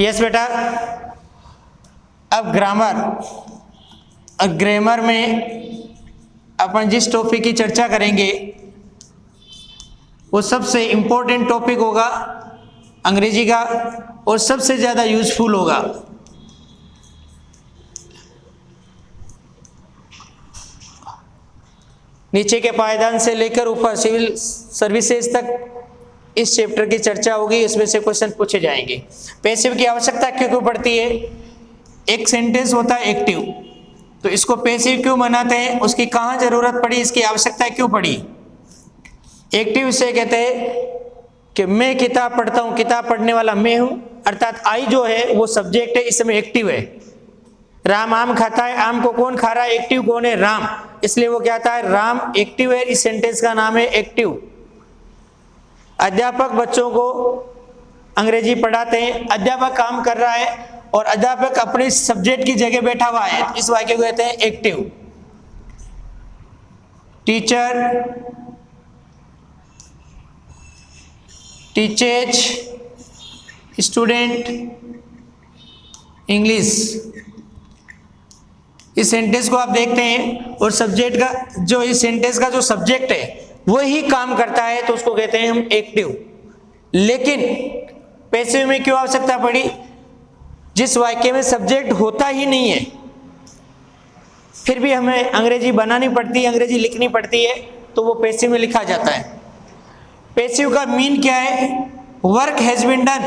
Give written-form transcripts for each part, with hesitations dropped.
Yes बेटा। अब grammar में अपन जिस टॉपिक की चर्चा करेंगे वो सबसे इम्पोर्टेंट टॉपिक होगा अंग्रेजी का और सबसे ज़्यादा यूजफुल होगा। नीचे के पायदान से लेकर ऊपर सिविल सर्विसेज तक इस चैप्टर की चर्चा होगी, इसमें से क्वेश्चन पूछे जाएंगे। पैसिव की आवश्यकता क्यों पड़ती है? एक सेंटेंस होता है एक्टिव, तो इसको पैसिव क्यों बनाते हैं, उसकी कहाँ जरूरत पड़ी, इसकी आवश्यकता क्यों पड़ी? एक्टिव से कहते हैं कि मैं किताब पढ़ता हूँ, किताब पढ़ने वाला मैं हूँ, अर्थात आई जो है वो सब्जेक्ट है, इस समय एक्टिव है। राम आम खाता है, आम को कौन खा रहा है, एक्टिव कौन है, राम, इसलिए वो कहता है राम एक्टिव है, इस सेंटेंस का नाम है एक्टिव। अध्यापक बच्चों को अंग्रेजी पढ़ाते हैं, अध्यापक काम कर रहा है और अध्यापक अपने सब्जेक्ट की जगह बैठा हुआ है, इस वाक्य को कहते हैं active. Teacher teaches student English, इस सेंटेंस को आप देखते हैं और सब्जेक्ट का जो इस सेंटेंस का जो सब्जेक्ट है वो ही काम करता है, तो उसको कहते हैं हम एक्टिव। लेकिन पैसिव में क्यों आवश्यकता पड़ी? जिस वाक्य में सब्जेक्ट होता ही नहीं है फिर भी हमें अंग्रेजी बनानी पड़ती है, अंग्रेजी लिखनी पड़ती है, तो वो पैसिव में लिखा जाता है। पैसिव का मीन क्या है? वर्क हैज बीन डन,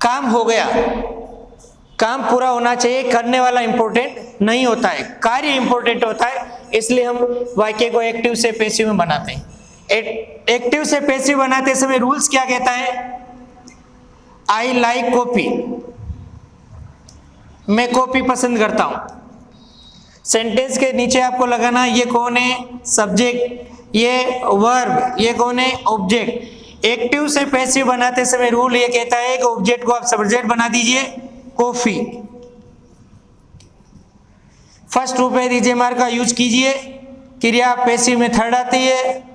काम हो गया, काम पूरा होना चाहिए, करने वाला इंपॉर्टेंट नहीं होता है, कार्य इंपॉर्टेंट होता है, इसलिए हम वाक्य को एक्टिव से पैसिव में बनाते हैं। एक्टिव से पैसिव बनाते समय रूल्स क्या कहता है? आई लाइक कॉफी, मैं कॉफी पसंद करता हूं। सेंटेंस के नीचे आपको लगाना ये कौन है? सब्जेक्ट, ये वर्ब, ये कौन है? ऑब्जेक्ट। एक्टिव से पैसिव बनाते समय रूल ये कहता है कि ऑब्जेक्ट को आप सब्जेक्ट बना दीजिए, कॉफी। फर्स्ट रूप है दीजिए मार्क का यूज कीजिए, क्रिया पैसिव में थर्ड आती है।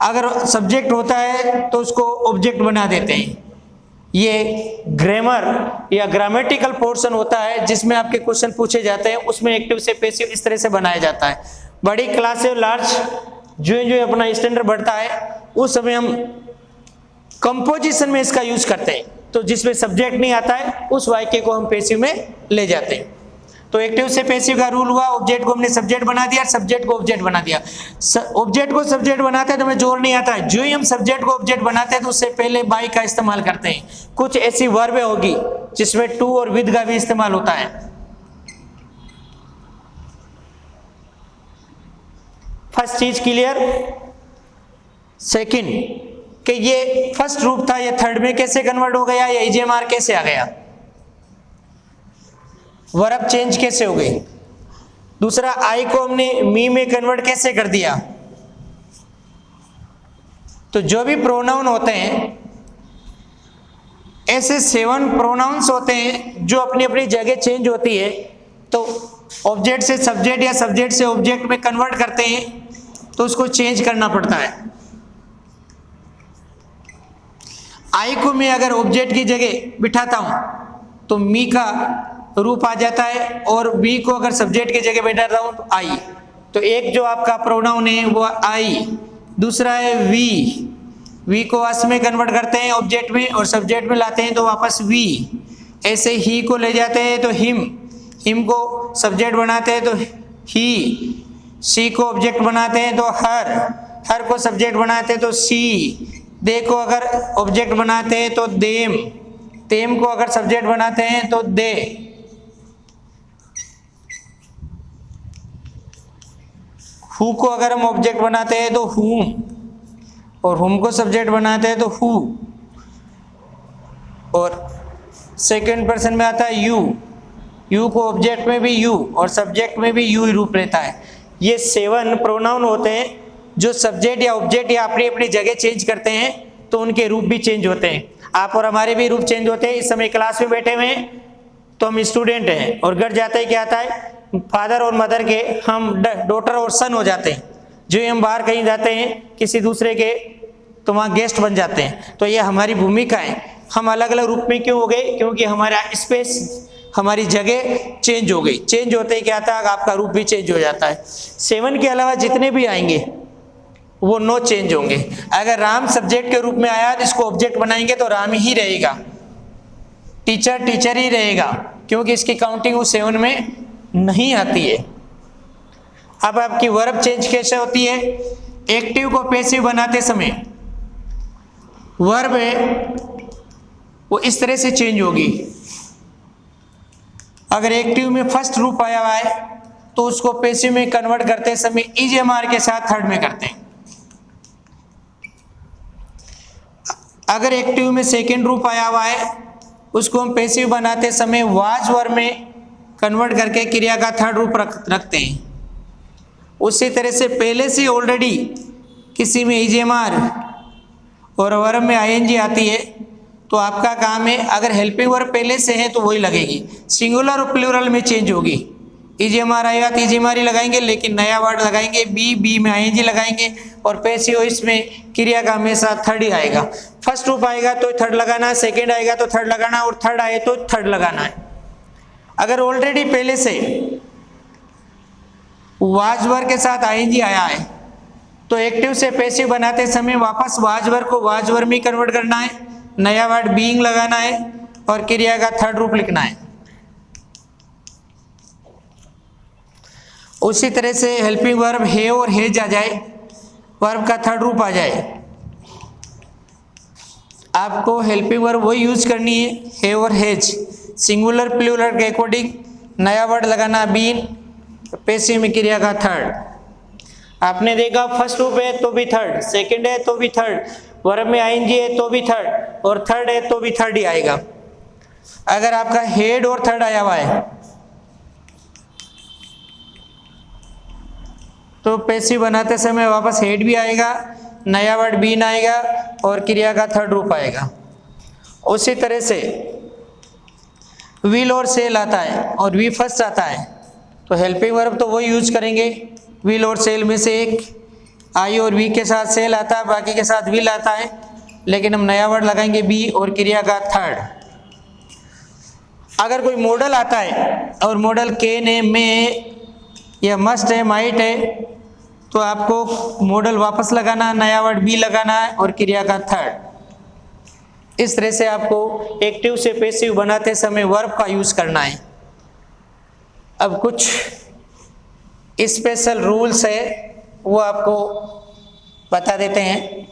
अगर सब्जेक्ट होता है तो उसको ऑब्जेक्ट बना देते हैं। ये ग्रामर या ग्रामेटिकल पोर्शन होता है जिसमें आपके क्वेश्चन पूछे जाते हैं, उसमें एक्टिव से पैसिव इस तरह से बनाया जाता है। बड़ी क्लास से लार्ज जो अपना स्टैंडर्ड बढ़ता है उस समय हम कंपोजिशन में इसका यूज करते हैं, तो जिसमें सब्जेक्ट नहीं आता है उस वाक्य को हम पैसिव में ले जाते हैं। तो एक्टिव से पैसिव का रूल हुआ, ऑब्जेक्ट को हमने सब्जेक्ट बना दिया, सब्जेक्ट को ऑब्जेक्ट बना दिया। ऑब्जेक्ट को सब्जेक्ट बनाते हैं तो हमें जोर नहीं आता है, जो ही हम सब्जेक्ट को ऑब्जेक्ट बनाते हैं तो उससे पहले बाई का इस्तेमाल करते हैं। कुछ ऐसी वर्ब होगी जिसमें टू और विद का भी इस्तेमाल होता है। फर्स्ट चीज क्लियर। सेकंड कि ये फर्स्ट रूप था, ये थर्ड में कैसे कन्वर्ट हो गया, या ईजेएमआर कैसे आ गया, वर्ब चेंज कैसे हो गई। दूसरा, आई को हमने मी में कन्वर्ट कैसे कर दिया। तो जो भी प्रोनाउन होते हैं ऐसे 7 प्रोनाउंस होते हैं जो अपनी अपनी जगह चेंज होती है, तो ऑब्जेक्ट से सब्जेक्ट या सब्जेक्ट से ऑब्जेक्ट में कन्वर्ट करते हैं तो उसको चेंज करना पड़ता है। आई को मैं अगर ऑब्जेक्ट की जगह बिठाता हूं तो मी का रूप आ जाता है, और बी को अगर सब्जेक्ट की जगह बैठाता हूं तो आई। तो एक जो आपका प्रोनाउन है वो आई, दूसरा है वी को अस में कन्वर्ट करते हैं ऑब्जेक्ट में, और सब्जेक्ट में लाते हैं तो वापस वी। ऐसे ही को ले जाते हैं तो हिम को सब्जेक्ट बनाते हैं तो ही, सी को ऑब्जेक्ट बनाते हैं तो हर को सब्जेक्ट बनाते हैं तो सी, दे को अगर ऑब्जेक्ट बनाते हैं तो देम को अगर सब्जेक्ट बनाते हैं तो दे। हु को अगर हम ऑब्जेक्ट बनाते हैं तो हुम, और हुम को सब्जेक्ट बनाते हैं तो हु, और सेकंड पर्सन में आता है यू को ऑब्जेक्ट में भी यू और सब्जेक्ट में भी यू ही रूप लेता है। ये 7 प्रोनाउन होते हैं जो सब्जेक्ट या ऑब्जेक्ट या अपनी अपनी जगह चेंज करते हैं तो उनके रूप भी चेंज होते हैं। आप और हमारे भी रूप चेंज होते हैं। इस समय क्लास में बैठे हुए हैं तो हम स्टूडेंट हैं, और घर जाते ही क्या आता है, फादर और मदर के हम डॉटर और सन हो जाते हैं। जो हम बाहर कहीं जाते हैं किसी दूसरे के, तो वहाँ गेस्ट बन जाते हैं, तो ये हमारी भूमिका है। हम अलग अलग रूप में क्यों हो गए? क्योंकि हमारा स्पेस, हमारी जगह चेंज हो गई। चेंज होते ही क्या आता है, आपका रूप भी चेंज हो जाता है। 7 के अलावा जितने भी आएंगे वो नो चेंज होंगे। अगर राम सब्जेक्ट के रूप में आया तो इसको ऑब्जेक्ट बनाएंगे तो राम ही रहेगा, टीचर टीचर ही रहेगा, क्योंकि इसकी काउंटिंग उस 7 में नहीं आती है। अब आपकी वर्ब चेंज कैसे होती है? एक्टिव को पैसिव बनाते समय वर्ब है वो इस तरह से चेंज होगी। अगर एक्टिव में फर्स्ट रूप आया हुआ है तो उसको पैसिव में कन्वर्ट करते समय ईजेएमआर के साथ थर्ड में करते हैं। अगर एक्टिव में सेकेंड रूप आया हुआ है उसको हम पैसिव बनाते समय वाज वर्ब में कन्वर्ट करके क्रिया का थर्ड रूप रखते हैं। उसी तरह से पहले से ऑलरेडी किसी में ईजेएमआर और वर्ब में आईएनजी आती है तो आपका काम है, अगर हेल्पिंग वर्ब पहले से है तो वही लगेगी। सिंगुलर और प्लूरल में चेंज होगी। ईजेएमआर आएगा तो ईजेएमआर ही लगाएंगे, लेकिन नया वर्ड लगाएंगे, बी में आईएनजी लगाएंगे, और पैसिव इसमें क्रिया का हमेशा थर्ड ही आएगा। फर्स्ट रूप आएगा तो थर्ड लगाना है, सेकेंड आएगा तो थर्ड लगाना है, और थर्ड आए तो थर्ड लगाना है। अगर ऑलरेडी पहले से वाज वर्ब के साथ आईएनजी आया है तो एक्टिव से पैसिव बनाते समय वापस वाज वर्ब को वाज वर्ब में कन्वर्ट करना है, नया वर्ड बीइंग लगाना है और क्रिया का थर्ड रूप लिखना है। उसी तरह से हेल्पिंग वर्ब है और हेज आ जाए, वर्ब का थर्ड रूप आ जाए। आपको हेल्पिंग वर्ब वही यूज करनी है और हेज, सिंगुलर प्लूरल के अकॉर्डिंग नया वर्ड लगाना बीन, पैसिव में क्रिया का थर्ड। आपने देखा फर्स्ट रूप है तो भी थर्ड, सेकंड है तो भी थर्ड, वर्ब में आईएनजी है तो भी थर्ड, और थर्ड है तो भी थर्ड ही आएगा। अगर आपका हेड और थर्ड आया हुआ है तो पैसिव बनाते समय वापस हेड भी आएगा, नया वर्ड बीन आएगा और क्रिया का थर्ड रूप आएगा। उसी तरह से विल और सेल आता है और वी फर्स्ट आता है तो हेल्पिंग वर्ब तो वो यूज करेंगे। विल और सेल में से एक आई और वी के साथ सेल आता है, बाकी के साथ विल आता है, लेकिन हम नया वर्ड लगाएंगे बी और क्रिया का थर्ड। अगर कोई मॉडल आता है और मॉडल कैन है, में या मस्ट है, माइट है, तो आपको मॉडल वापस लगाना है, नया वर्ड बी लगाना है और क्रिया का थर्ड। इस तरह से आपको एक्टिव से पैसिव बनाते समय वर्ब का यूज करना है। अब कुछ स्पेशल रूल्स है वो आपको बता देते हैं।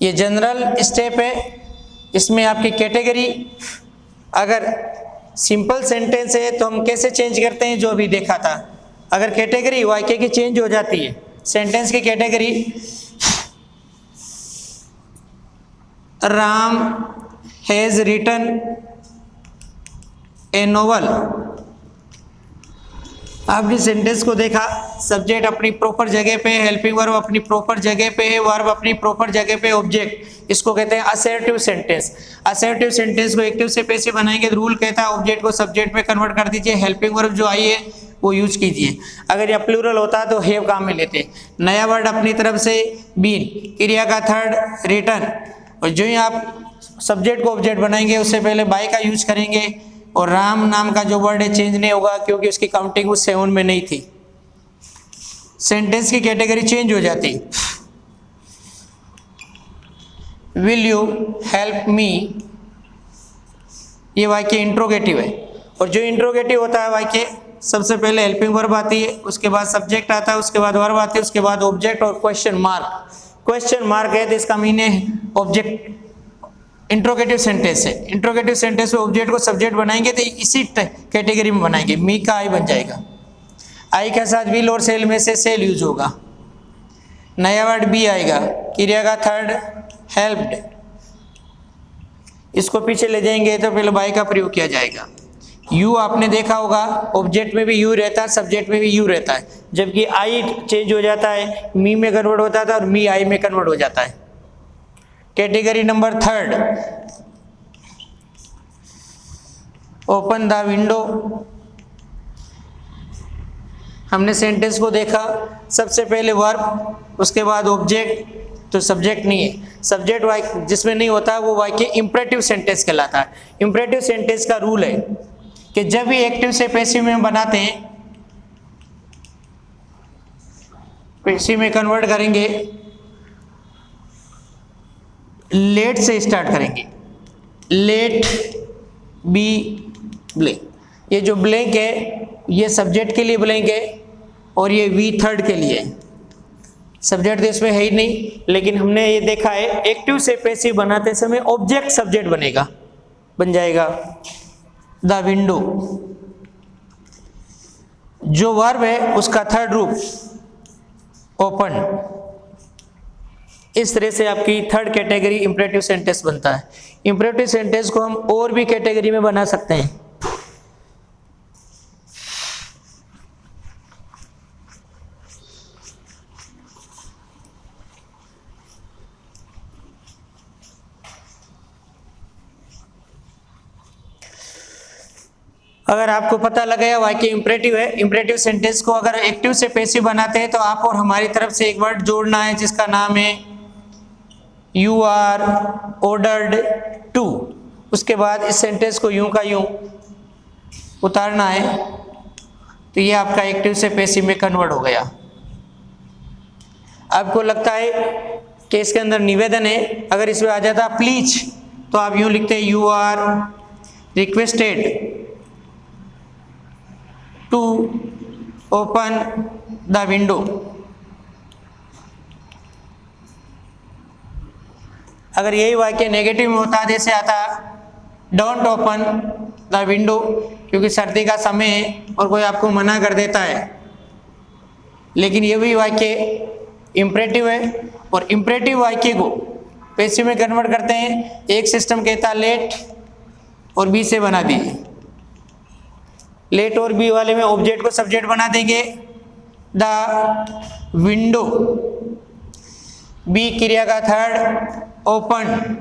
ये जनरल स्टेप है, इसमें आपकी कैटेगरी, अगर सिंपल सेंटेंस है तो हम कैसे चेंज करते हैं जो अभी देखा था। अगर कैटेगरी वाक्य की चेंज हो जाती है, सेंटेंस की category Ram has written a novel. आपने सेंटेंस को देखा, सब्जेक्ट अपनी प्रॉपर जगह पे, हेल्पिंग वर्ब अपनी प्रॉपर जगह पे है, वर्ब अपनी प्रॉपर जगह पे, ऑब्जेक्ट, इसको कहते हैं असर्टिव सेंटेंस। असर्टिव सेंटेंस को एक्टिव से पैसिव बनाएंगे, रूल कहता है ऑब्जेक्ट को सब्जेक्ट में कन्वर्ट कर दीजिए, हेल्पिंग वर्ब जो आई है वो यूज कीजिए। अगर यह प्लूरल होता तो हैव काम में लेते। नया वर्ड अपनी तरफ से बीन, क्रिया का थर्ड रिटन, और जो ही आप सब्जेक्ट को ऑब्जेक्ट बनाएंगे उससे पहले बाय का यूज करेंगे, और राम नाम का जो वर्ड है चेंज नहीं होगा क्योंकि उसकी काउंटिंग उस 7 में नहीं थी। सेंटेंस की कैटेगरी चेंज हो जाती। विल यू हेल्प मी, ये वाक्य इंट्रोगेटिव है, और जो इंट्रोगेटिव होता है वाक्य सबसे पहले हेल्पिंग वर्ब आती है, उसके बाद सब्जेक्ट आता है, उसके बाद वर्ब आती है, उसके बाद ऑब्जेक्ट और क्वेश्चन मार्क। क्वेश्चन मार्क है तो इसका मीनिंग ऑब्जेक्ट, इंट्रोगेटिव सेंटेंस है। इंट्रोगेटिव सेंटेंस में ऑब्जेक्ट को सब्जेक्ट बनाएंगे तो इसी कैटेगरी में बनाएंगे, मी का आई बन जाएगा। आई के साथ विल और सेल में से सेल यूज होगा, नया वर्ड बी आएगा, क्रिया का थर्ड हेल्प्ड, इसको पीछे ले जाएंगे तो पहले बाय का प्रयोग किया जाएगा। यू आपने देखा होगा, ऑब्जेक्ट में भी यू रहता है, सब्जेक्ट में भी यू रहता है, जबकि आई चेंज हो जाता है, मी में कन्वर्ट होता था और मी आई में कन्वर्ट हो जाता है। Category number third, open the window. हमने सेंटेंस को देखा, सबसे पहले वर्ब, उसके बाद ऑब्जेक्ट, तो सब्जेक्ट नहीं है। सब्जेक्ट वाक्य जिसमें नहीं होता वो वाक्य इंपरेटिव सेंटेंस कहलाता है। इंपरेटिव सेंटेंस का रूल है कि जब भी एक्टिव से पैसिव में बनाते हैं, पैसिव में कन्वर्ट करेंगे, लेट से स्टार्ट करेंगे। लेट बी ब्लैंक, ये जो ब्लैंक है ये सब्जेक्ट के लिए ब्लैंक है और ये वी थर्ड के लिए है। सब्जेक्ट तो इसमें है ही नहीं, लेकिन हमने ये देखा है एक्टिव से पैसिव बनाते समय ऑब्जेक्ट सब्जेक्ट बनेगा, बन जाएगा द विंडो। जो वर्ब है उसका थर्ड रूप ओपन। इस तरह से आपकी थर्ड कैटेगरी इंपरेटिव सेंटेंस बनता है। इंपरेटिव सेंटेंस को हम और भी कैटेगरी में बना सकते हैं। अगर आपको पता लग गया वाक्य इंपरेटिव है, इंपरेटिव सेंटेंस को अगर एक्टिव से पैसिव बनाते हैं तो आप और हमारी तरफ से एक वर्ड जोड़ना है जिसका नाम है यू आर ऑर्डर्ड टू। उसके बाद इस सेंटेंस को यूं का यूं उतारना है, तो ये आपका एक्टिव से पैसिव में कन्वर्ट हो गया। आपको लगता है कि इसके अंदर निवेदन है, अगर इसमें आ जाता प्लीज तो आप यूं लिखते हैं you are requested to open the window. अगर यही वाक्य नेगेटिव में होता, जैसे आता डोंट ओपन द विंडो, क्योंकि सर्दी का समय है और कोई आपको मना कर देता है, लेकिन ये भी वाक्य इंपरेटिव है और इंपरेटिव वाक्य को पैसिव में कन्वर्ट करते हैं। एक सिस्टम कहता लेट और बी से बना दीजिए। लेट और बी वाले में ऑब्जेक्ट को सब्जेक्ट बना देंगे द विंडो, बी क्रिया का थर्ड ओपन।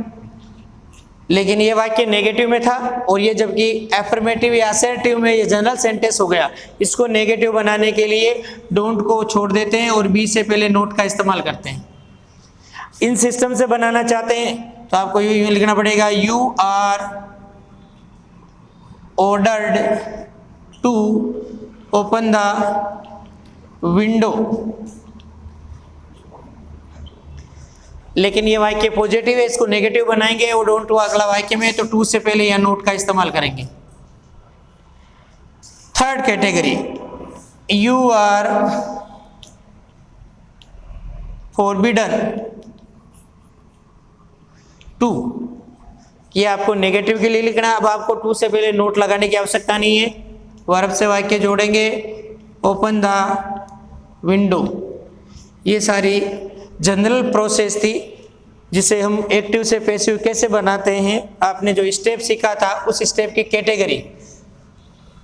लेकिन ये वाक्य नेगेटिव में था और ये जबकि एफर्मेटिव या असर्टिव में ये जनरल सेंटेंस हो गया। इसको नेगेटिव बनाने के लिए डोंट को छोड़ देते हैं और बी से पहले नोट का इस्तेमाल करते हैं। इन सिस्टम से बनाना चाहते हैं तो आपको यूं लिखना पड़ेगा you are ordered to open the window. लेकिन ये वाक्य पॉजिटिव है, इसको नेगेटिव बनाएंगे और डोंट अगला वाक्य में, तो टू से पहले या नोट का इस्तेमाल करेंगे। Third category you are forbidden to, ये आपको नेगेटिव के लिए लिखना। अब आपको टू से पहले नोट लगाने की आवश्यकता नहीं है, वर्ब से वाक्य जोड़ेंगे ओपन द विंडो। ये सारी जनरल प्रोसेस थी जिसे हम एक्टिव से पैसिव कैसे बनाते हैं। आपने जो स्टेप सीखा था उस स्टेप की कैटेगरी।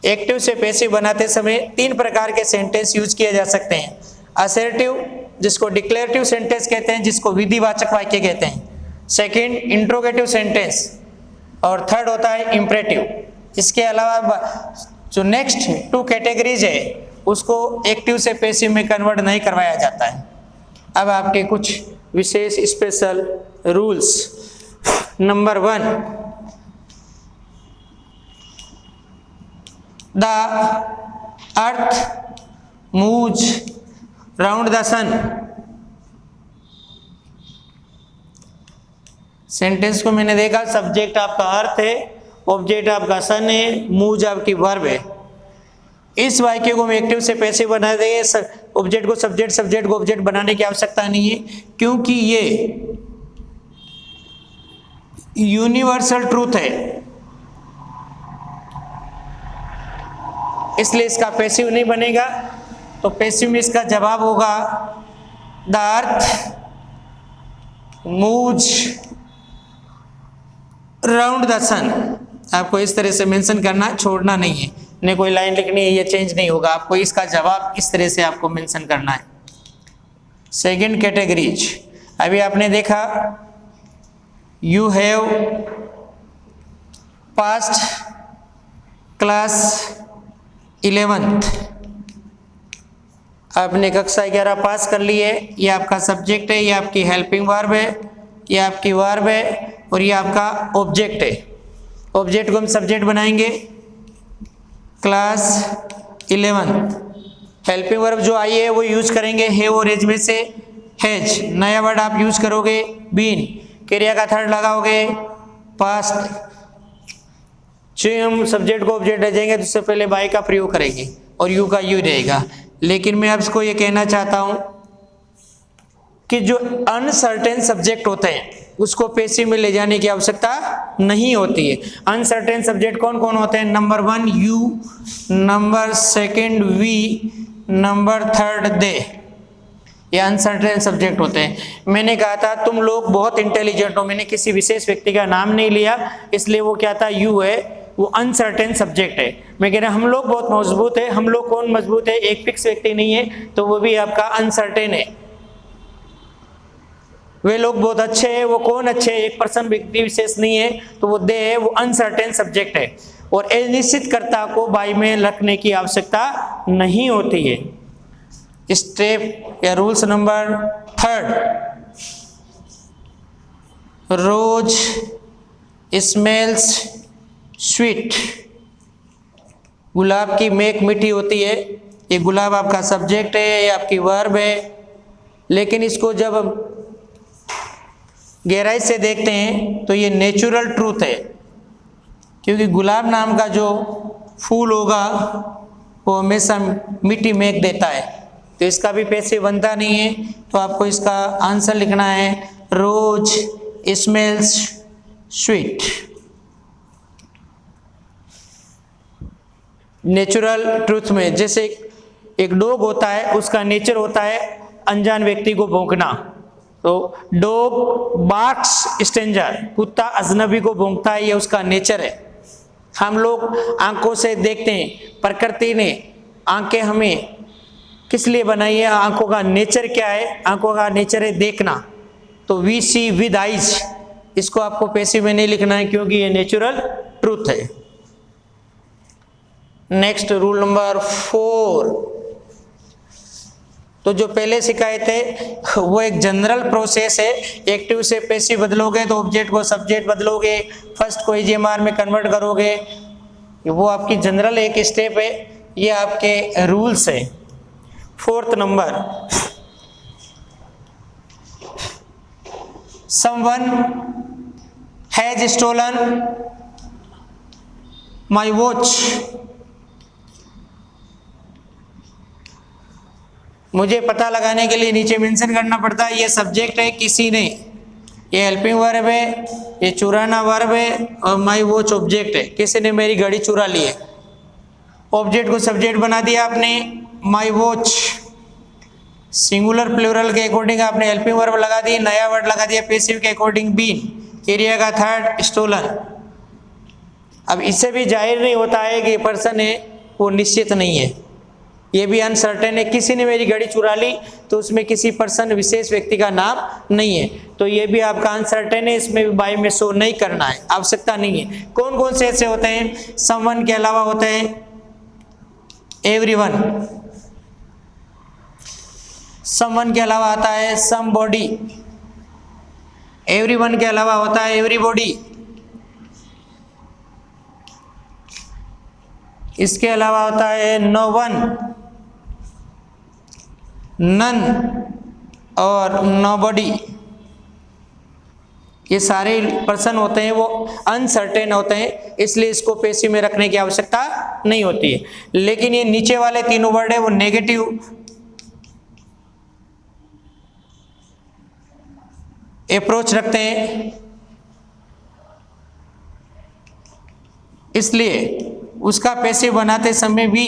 एक्टिव से पैसिव बनाते समय तीन प्रकार के सेंटेंस यूज किए जा सकते हैं। असर्टिव, जिसको डिक्लेरेटिव सेंटेंस कहते हैं, जिसको विधिवाचक वाक्य कहते हैं। सेकंड इंट्रोगेटिव सेंटेंस, और थर्ड होता है इंपरेटिव। इसके अलावा जो नेक्स्ट टू कैटेगरीज है उसको एक्टिव से पैसिव में कन्वर्ट नहीं करवाया जाता है। अब आपके कुछ विशेष special rules. Number 1, the earth moves round the sun. Sentence को मैंने देखा, सब्जेक्ट आपका अर्थ है, ऑब्जेक्ट आपका सन है, मूव्स आपकी वर्ब है। इस वाक्य को हम एक्टिव से पैसिव बना देंगे। ऑब्जेक्ट को सब्जेक्ट, सब्जेक्ट को ऑब्जेक्ट बनाने की आवश्यकता नहीं है, क्योंकि ये यूनिवर्सल ट्रूथ है, इसलिए इसका पैसिव नहीं बनेगा। तो पैसिव में इसका जवाब होगा the earth moves round the sun. आपको इस तरह से मेंशन करना, छोड़ना नहीं है, ने कोई लाइन लिखनी है, ये चेंज नहीं होगा। आपको इसका जवाब इस तरह से आपको मेंशन करना है। सेकंड कैटेगरीज, अभी आपने देखा you have past class 11th, आपने कक्षा 11 पास कर ली है। ये आपका सब्जेक्ट है, ये आपकी हेल्पिंग वर्ब है, ये आपकी वर्ब है और ये आपका ऑब्जेक्ट है। ऑब्जेक्ट को हम सब्जेक्ट बनाएंगे क्लास 11th। हेल्पिंग वर्ब जो आई है वो यूज करेंगे हैव और हैज में से हैज। नया वर्ड आप यूज करोगे बीन। क्रिया का थर्ड लगाओगे पास्ट। जो हम सब्जेक्ट को ऑब्जेक्ट ले जाएंगे तो उससे पहले बाय का प्रयोग करेंगे और यू का यू रहेगा। लेकिन मैं आपको ये कहना चाहता हूं कि जो अनसर्टेन सब्जेक्ट होते हैं उसको पैसिव में ले जाने की आवश्यकता नहीं होती है। अनसर्टेन सब्जेक्ट कौन कौन होते हैं? Number 1 you, number 2 we, number 3 they. ये अनसर्टेन सब्जेक्ट होते हैं। मैंने कहा था तुम लोग बहुत इंटेलिजेंट हो, मैंने किसी विशेष व्यक्ति का नाम नहीं लिया, इसलिए वो क्या था यू है, वो अनसर्टेन सब्जेक्ट है। मैं कह रहा हम लोग बहुत मजबूत है। हम लोग कौन मजबूत है? एक फिक्स व्यक्ति नहीं है, तो वो भी आपका अनसर्टेन है। वे लोग बहुत अच्छे हैं, वो कौन अच्छे है? एक पर्सन व्यक्ति विशेष नहीं है, तो वो दे है, वो अनसर्टेन सब्जेक्ट है। और निश्चित कर्ता को बाय में रखने की आवश्यकता नहीं होती है। स्टेप या रूल्स नंबर 3, रोज स्मेल्स स्वीट। गुलाब की महक मीठी होती है। ये गुलाब आपका सब्जेक्ट है, ये आपकी वर्ब है। लेकिन इसको जब हम गहराई से देखते हैं तो ये नेचुरल ट्रूथ है, क्योंकि गुलाब नाम का जो फूल होगा वो हमेशा मीठी महक देता है, तो इसका भी पैसे बनता नहीं है। तो आपको इसका आंसर लिखना है रोज स्मेल्स स्वीट। नेचुरल ट्रूथ में जैसे एक डॉग होता है, उसका नेचर होता है अनजान व्यक्ति को भौंकना। तो डॉग बार्क्स स्ट्रेंजर, कुत्ता अजनबी को भौंकता है, ये उसका नेचर है। हम लोग आंखों से देखते हैं, प्रकृति ने आंखें हमें किस लिए बनाई है? आंखों का नेचर क्या है? आंखों का नेचर है देखना। तो वी सी विद आइज, इसको आपको पैसिव में नहीं लिखना है क्योंकि ये नेचुरल ट्रूथ है। नेक्स्ट रूल नंबर 4, तो जो पहले सिखाए थे वो एक जनरल प्रोसेस है। एक्टिव से पैसिव बदलोगे तो ऑब्जेक्ट को सब्जेक्ट बदलोगे, फर्स्ट को ईजीएमआर में कन्वर्ट करोगे, वो आपकी जनरल एक स्टेप है। ये आपके रूल्स है। 4th number, someone has stolen my watch। मुझे पता लगाने के लिए नीचे मेंशन करना पड़ता है, ये सब्जेक्ट है किसी ने, ये हेल्पिंग वर्ब है, ये चुराना वर्ब है और माई वॉच ऑब्जेक्ट है। किसी ने मेरी घड़ी चुरा ली है, ऑब्जेक्ट को सब्जेक्ट बना दिया आपने माई वॉच। सिंगुलर प्लूरल के अकॉर्डिंग आपने हेल्पिंग वर्ब लगा दी, नया वर्ड लगा दिया पैसिव के अकॉर्डिंग बीन। क्रिया का थर्ड स्टोलन। अब इससे भी जाहिर नहीं होता है कि ये पर्सन है वो निश्चित नहीं है, ये भी अनसर्टेन है। किसी ने मेरी घड़ी चुरा ली तो उसमें किसी पर्सन विशेष व्यक्ति का नाम नहीं है, तो ये भी आपका अनसर्टेन है, इसमें भी बाय में शो नहीं करना है, आवश्यकता नहीं है। कौन कौन से ऐसे होते हैं? समवन के अलावा होते हैं एवरीवन, समवन के अलावा आता है समबॉडी, एवरीवन के अलावा होता है एवरीबॉडी, इसके अलावा होता है नो वन, नन और नोबॉडी। ये सारे पर्सन होते हैं वो अनसर्टेन होते हैं, इसलिए इसको पैसिव में रखने की आवश्यकता नहीं होती है। लेकिन ये नीचे वाले तीनों वर्ड है वो नेगेटिव अप्रोच रखते हैं, इसलिए उसका पैसिव बनाते समय भी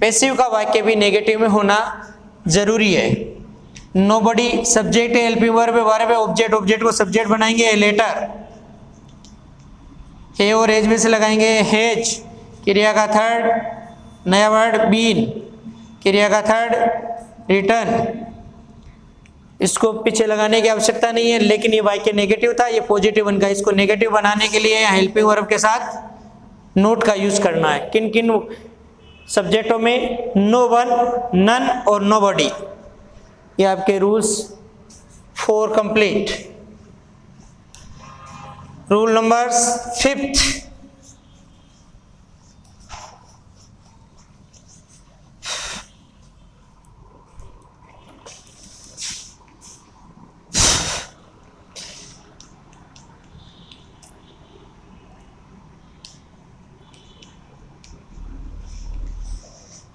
पैसिव का वाक्य भी नेगेटिव में होना जरूरी है। नोबॉडी सब्जेक्ट है, हेल्पिंग वर्ब है, ऑब्जेक्ट, ऑब्जेक्ट को सब्जेक्ट बनाएंगे लेटर, है और एज में से लगाएंगे हेज। क्रिया का थर्ड नया वर्ड बीन, क्रिया का थर्ड रिटर्न। इसको पीछे लगाने की आवश्यकता नहीं है, लेकिन ये वाक्य नेगेटिव था, ये पॉजिटिव बन गया। इसको नेगेटिव बनाने के लिए हेल्पिंग वर्ब के साथ नोट का यूज करना है। किन किन सब्जेक्टों में? नो वन, नन और नोबडी। ये आपके रूल्स 4 कंप्लीट। रूल नंबर 5,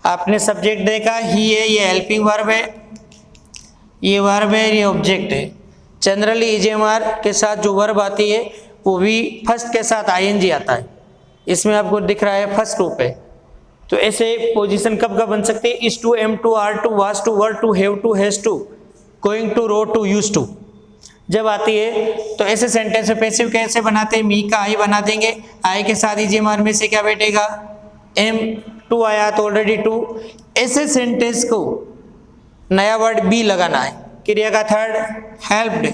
आपने सब्जेक्ट देखा ही है, ये हेल्पिंग वर्ब है, ये वर्ब है, ये ऑब्जेक्ट है। जनरली ईजेएमआर के साथ जो वर्ब आती है वो भी फर्स्ट के साथ आईएनजी आता है। इसमें आपको दिख रहा है फर्स्ट ग्रुप है। तो ऐसे पोजीशन कब कब बन सकती है? Is to, am to, are to, was to, were to, have to, has to, going to, ought to, use to जब आती है तो ऐसे सेंटेंस में पैसिव कैसे बनाते हैं? मी का आई बना देंगे। आई के साथ ईजेएमआर में से क्या बैठेगा? एम टू आया तो ऑलरेडी टू। ऐसे सेंटेंस को नया वर्ड बी लगाना है। क्रिया का थर्ड हेल्प्ड,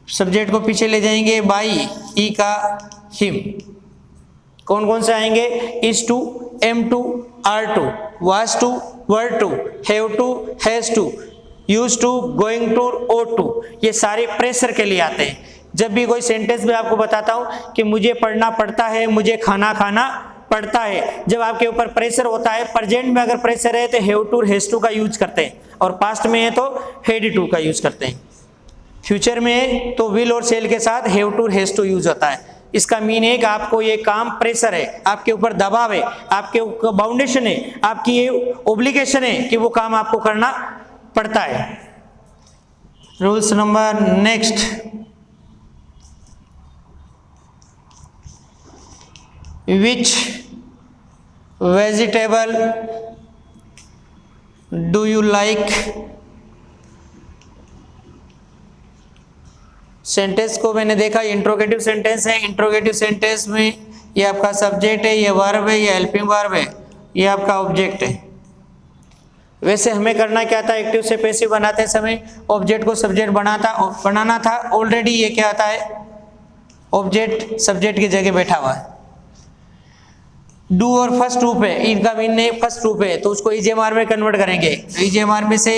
सब्जेक्ट को पीछे ले जाएंगे बाई, ई का हिम। कौन कौन से आएंगे? Is to, am to, are to, was to, were to, have to, has to, use to, going to, ought to. ये सारे प्रेशर के लिए आते हैं। जब भी कोई सेंटेंस में आपको बताता हूं कि मुझे पढ़ना पड़ता है, मुझे खाना खाना पड़ता है, जब आपके ऊपर प्रेशर होता है, प्रेजेंट में अगर प्रेशर है तो हैव टू, हैज टू का यूज करते हैं, और पास्ट में है तो हैड टू का यूज करते हैं। फ्यूचर में है तो विल और शेल के साथ have to, has to use होता है। इसका मीन है कि आपको ये काम प्रेशर है, आपके ऊपर दबाव है, आपके ऊपर बाउंडेशन है, आपकी ये ओब्लिगेशन है कि वो काम आपको करना पड़ता है। Rules number next, which vegetable do you like? Sentence को मैंने देखा इंट्रोगेटिव सेंटेंस है। इंट्रोगेटिव सेंटेंस में ये आपका सब्जेक्ट है, ये वर्ब है, ये हेल्पिंग वर्ब है, ये आपका ऑब्जेक्ट है। वैसे हमें करना क्या था? एक्टिव से पैसिव बनाते समय ऑब्जेक्ट को सब्जेक्ट बनाना था। ऑलरेडी ये क्या आता है? ऑब्जेक्ट सब्जेक्ट की जगह बैठा हुआ है। डू और फर्स्ट रूप है, इनका मीन फर्स्ट रूप है तो उसको ईजेएमआर में कन्वर्ट करेंगे। तो ईजेएमआर में से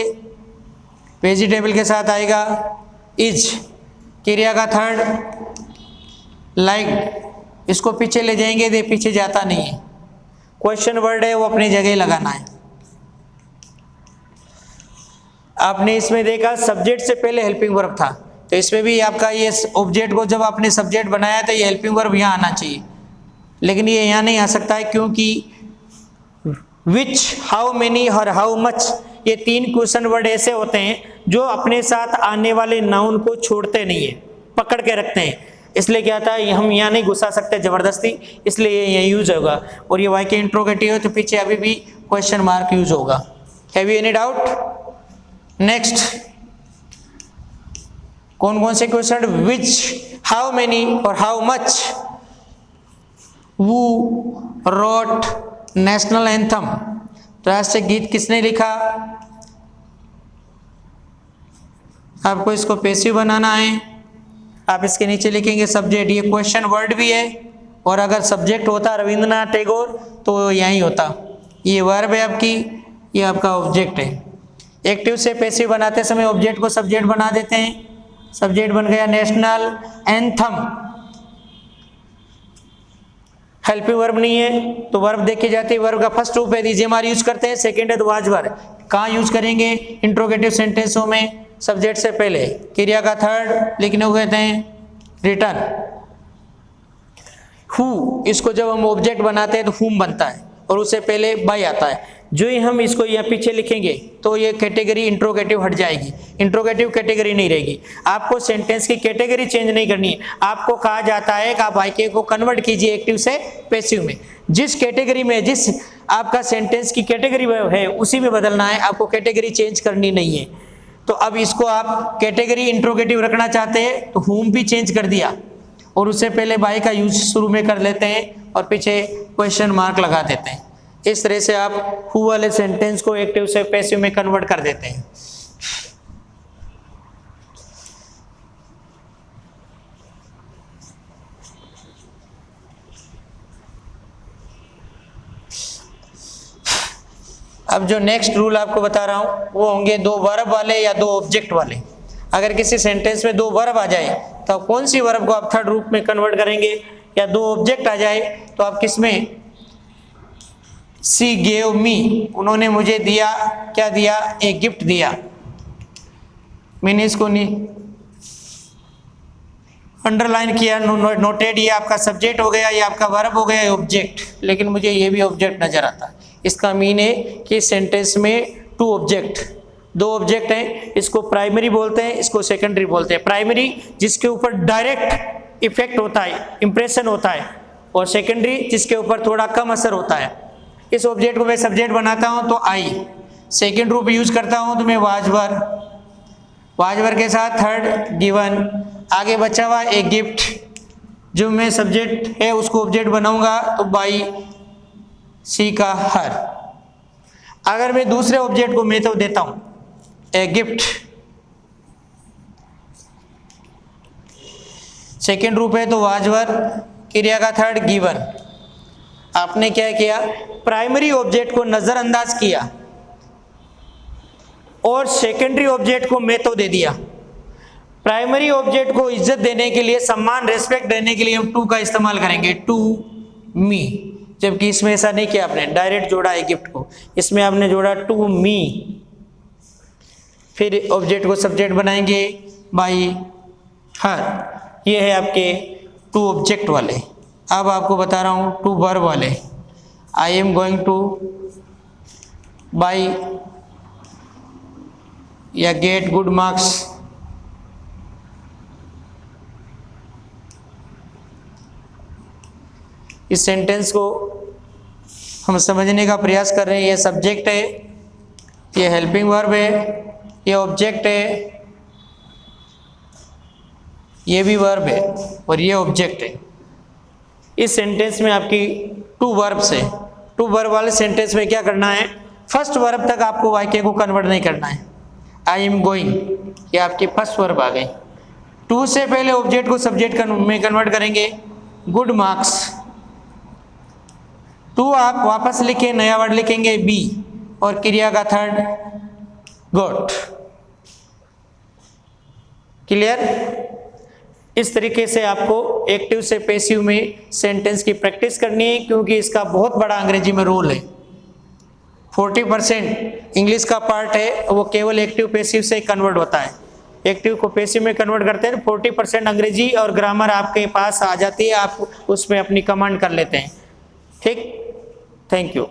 वेजिटेबल के साथ आएगा इज, क्रिया का थर्ड लाइक, इसको पीछे ले जाएंगे तो पीछे जाता नहीं है। क्वेश्चन वर्ड है वो अपनी जगह लगाना है। आपने इसमें देखा सब्जेक्ट से पहले हेल्पिंग वर्ब था, तो इसमें भी आपका ये ऑब्जेक्ट को जब आपने सब्जेक्ट बनाया तो ये हेल्पिंग वर्ब यहाँ आना चाहिए, लेकिन ये यहाँ नहीं आ सकता है क्योंकि विच, हाउ मेनी और हाउ मच ये 3 क्वेश्चन वर्ड ऐसे होते हैं जो अपने साथ आने वाले नाउन को छोड़ते नहीं है, पकड़ के रखते हैं। इसलिए क्या था, हम यहाँ नहीं घुसा सकते जबरदस्ती, इसलिए ये यूज होगा। और ये वाई के इंट्रोगेटिव है तो पीछे अभी भी क्वेश्चन मार्क यूज होगा। Have you any doubt? Next, कौन कौन से क्वेश्चन? विच, हाउ मेनी और how much. Who wrote national anthem, राष्ट्रीय गीत किसने लिखा? आपको इसको पैसिव बनाना है। आप इसके नीचे लिखेंगे सब्जेक्ट, ये क्वेश्चन वर्ड भी है, और अगर सब्जेक्ट होता रविंद्रनाथ टैगोर तो यही होता। ये वर्ब है आपकी, ये आपका ऑब्जेक्ट है। एक्टिव से पैसिव बनाते समय ऑब्जेक्ट को सब्जेक्ट बना देते हैं। सब्जेक्ट बन गया नेशनल एंथम। हेल्पिंग वर्ब नहीं है तो वर्ब देखी जाती है, वर्ब का फर्स्ट रूप है ईजेएमआर यूज करते हैं, सेकंड है तो वाज वर्ब। कहाँ यूज करेंगे? इंट्रोगेटिव सेंटेंसों में सब्जेक्ट से पहले। क्रिया का थर्ड लिखने को कहते हैं रिटर्न। हु, इसको जब हम ऑब्जेक्ट बनाते हैं तो हुम बनता है और उससे पहले बाय आता है। जो ही हम इसको यहाँ पीछे लिखेंगे तो ये कैटेगरी इंट्रोगेटिव हट जाएगी, इंट्रोगेटिव कैटेगरी नहीं रहेगी। आपको सेंटेंस की कैटेगरी चेंज नहीं करनी है। आपको कहा जाता है कि आप वाक्य को कन्वर्ट कीजिए एक्टिव से पैसिव में। जिस कैटेगरी में जिस आपका सेंटेंस की कैटेगरी है उसी में बदलना है, आपको कैटेगरी चेंज करनी नहीं है। तो अब इसको आप कैटेगरी इंट्रोगेटिव रखना चाहते हैं तो होम भी चेंज कर दिया और उससे पहले बाय का यूज शुरू में कर लेते हैं और पीछे क्वेश्चन मार्क लगा देते हैं। इस तरह से आप हु वाले सेंटेंस को एक्टिव से पैसिव में कन्वर्ट कर देते हैं। अब जो नेक्स्ट रूल आपको बता रहा हूं वो होंगे दो वर्ब वाले या दो ऑब्जेक्ट वाले। अगर किसी सेंटेंस में दो वर्ब आ जाए तो आप कौन सी वर्ब को आप थर्ड रूप में कन्वर्ट करेंगे, या दो ऑब्जेक्ट आ जाए तो आप किस में, सी गेव मी, उन्होंने मुझे दिया, क्या दिया, एक गिफ्ट दिया। मैंने इसको नहीं अंडरलाइन किया, नोटेड, ये आपका सब्जेक्ट हो गया, ये आपका वर्ब हो गया, ऑब्जेक्ट, लेकिन मुझे ये भी ऑब्जेक्ट नजर आता। इसका मीन है कि सेंटेंस में टू ऑब्जेक्ट, दो ऑब्जेक्ट हैं, इसको प्राइमरी बोलते हैं, इसको सेकेंडरी बोलते हैं। प्राइमरी जिसके ऊपर डायरेक्ट इफेक्ट होता है, इंप्रेशन होता है, और सेकेंडरी जिसके ऊपर थोड़ा कम असर होता है। इस ऑब्जेक्ट को मैं सब्जेक्ट बनाता हूं तो आई, सेकेंड रूप यूज करता हूं तो मैं वाजवर, वाजवर के साथ थर्ड गिवन, आगे बचा हुआ एक गिफ्ट, जो मैं सब्जेक्ट है उसको ऑब्जेक्ट बनाऊंगा तो बाई, सी का हर। अगर मैं दूसरे ऑब्जेक्ट को मैं तो देता हूं ए गिफ्ट, सेकेंड रूप है तो वाजवर, क्रिया का थर्ड गिवन। आपने क्या किया, प्राइमरी ऑब्जेक्ट को नजरअंदाज किया और सेकेंडरी ऑब्जेक्ट को मैं तो दे दिया। प्राइमरी ऑब्जेक्ट को इज्जत देने के लिए, सम्मान, रेस्पेक्ट देने के लिए हम टू का इस्तेमाल करेंगे, टू मी, जबकि इसमें ऐसा नहीं किया आपने, डायरेक्ट जोड़ा है गिफ्ट को, इसमें आपने जोड़ा टू मी। फिर ऑब्जेक्ट को सब्जेक्ट बनाएंगे बाई हर। ये है आपके टू ऑब्जेक्ट वाले। अब आपको बता रहा हूं टू वर्ब वाले। I am going two by या गेट गुड मार्क्स। इस सेंटेंस को हम समझने का प्रयास कर रहे हैं। ये सब्जेक्ट है, ये हेल्पिंग वर्ब है, ये ऑब्जेक्ट है, ये भी वर्ब है और ये ऑब्जेक्ट है। इस सेंटेंस में आपकी टू वर्ब्स है। टू वर्ब वाले सेंटेंस में क्या करना है, फर्स्ट वर्ब तक आपको वाक्य को कन्वर्ट नहीं करना है। आई एम गोइंग, ये आपकी फर्स्ट वर्ब आ गई। टू से पहले ऑब्जेक्ट को सब्जेक्ट में कन्वर्ट करेंगे, गुड मार्क्स। टू आप वापस लिखे, नया वर्ड लिखेंगे बी, और क्रिया का थर्ड गॉट। क्लियर? इस तरीके से आपको एक्टिव से पैसिव में सेंटेंस की प्रैक्टिस करनी है, क्योंकि इसका बहुत बड़ा अंग्रेजी में रोल है। 40% इंग्लिश का पार्ट है वो केवल एक्टिव पैसिव से कन्वर्ट होता है। एक्टिव को पैसिव में कन्वर्ट करते हैं, 40% अंग्रेजी और ग्रामर आपके पास आ जाती है, आप उसमें अपनी कमांड कर लेते हैं। ठीक, थैंक यू।